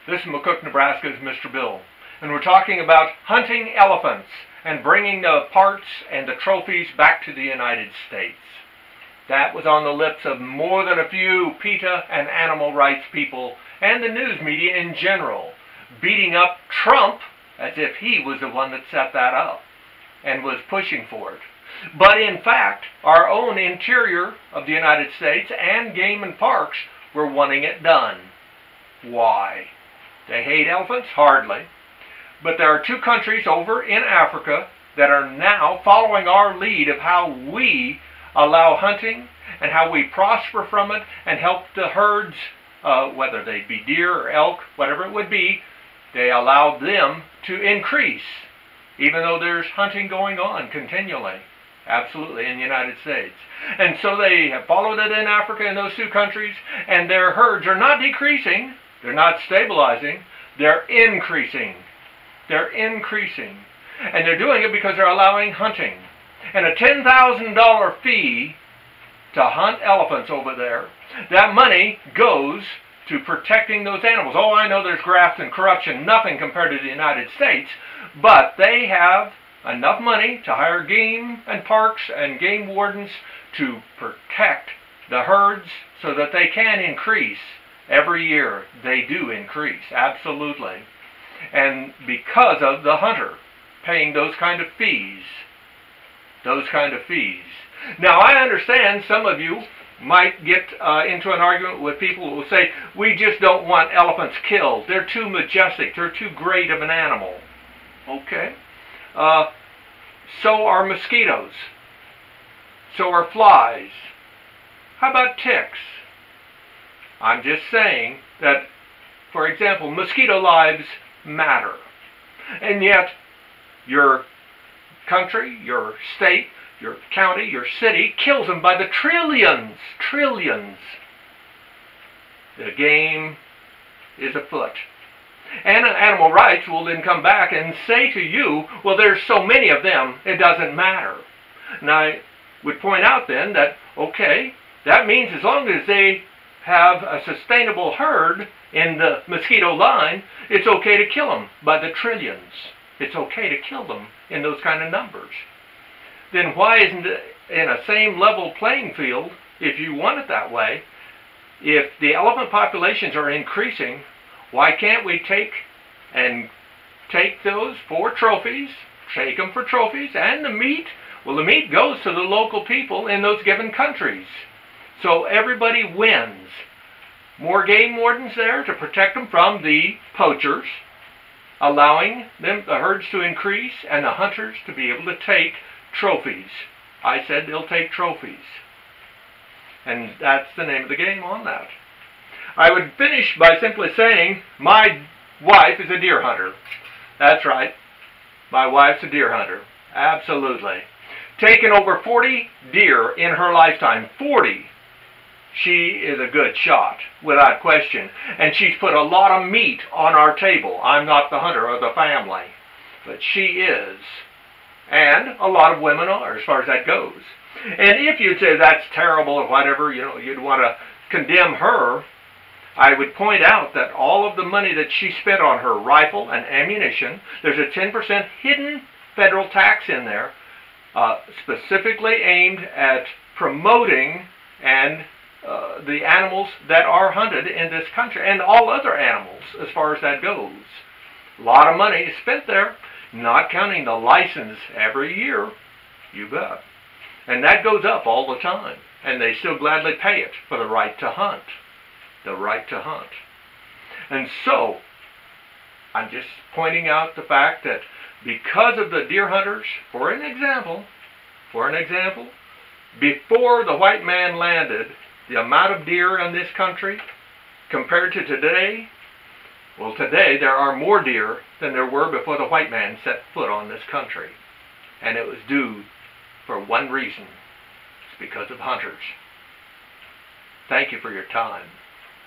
This is McCook, Nebraska's Mr. Bill, and we're talking about hunting elephants and bringing the parts and the trophies back to the United States. That was on the lips of more than a few PETA and animal rights people and the news media in general, beating up Trump as if he was the one that set that up and was pushing for it. But in fact, our own interior of the United States and Game and Parks were wanting it done. Why? They hate elephants? Hardly. But there are two countries over in Africa that are now following our lead of how we allow hunting and how we prosper from it and help the herds, whether they be deer or elk, whatever it would be, they allow them to increase, even though there's hunting going on continually. Absolutely, in the United States. And so they have followed it in Africa in those two countries, and their herds are not decreasing, they're not stabilizing, they're increasing. They're increasing. And they're doing it because they're allowing hunting. And a $10,000 fee to hunt elephants over there, that money goes to protecting those animals. Oh, I know there's graft and corruption, nothing compared to the United States, but they have enough money to hire game and parks and game wardens to protect the herds so that they can increase every year. They do increase, absolutely. And because of the hunter paying those kind of fees. Those kind of fees. Now, I understand some of you might get into an argument with people who will say, we just don't want elephants killed. They're too majestic. They're too great of an animal. Okay. So are mosquitoes. So are flies. How about ticks? I'm just saying that, for example, mosquito lives matter. And yet, your country, your state, your county, your city kills them by the trillions. Trillions. The game is afoot. And animal rights will then come back and say to you, well, there's so many of them, it doesn't matter. And I would point out then that, okay, that means as long as they have a sustainable herd in the mosquito line, it's okay to kill them by the trillions. It's okay to kill them in those kind of numbers. Then why isn't it in a same level playing field, if you want it that way, if the elephant populations are increasing, why can't we take those for trophies, take them for trophies, and the meat? Well, the meat goes to the local people in those given countries. So everybody wins. More game wardens there to protect them from the poachers, allowing them, the herds to increase, and the hunters to be able to take trophies. I said they'll take trophies. And that's the name of the game on that. I would finish by simply saying, my wife is a deer hunter. That's right. My wife's a deer hunter. Absolutely. Taken over 40 deer in her lifetime. 40. She is a good shot, without question. And she's put a lot of meat on our table. I'm not the hunter of the family, but she is. And a lot of women are, as far as that goes. And if you'd say that's terrible or whatever, you'd want to condemn her, I would point out that all of the money that she spent on her rifle and ammunition, there's a 10% hidden federal tax in there, specifically aimed at promoting and the animals that are hunted in this country, and all other animals as far as that goes. A lot of money is spent there, not counting the license every year. You bet. And that goes up all the time, and they still gladly pay it for the right to hunt. The right to hunt. And so, I'm just pointing out the fact that because of the deer hunters, for an example, before the white man landed, the amount of deer in this country compared to today, well, today there are more deer than there were before the white man set foot on this country. And it was due for one reason. It's because of hunters. Thank you for your time.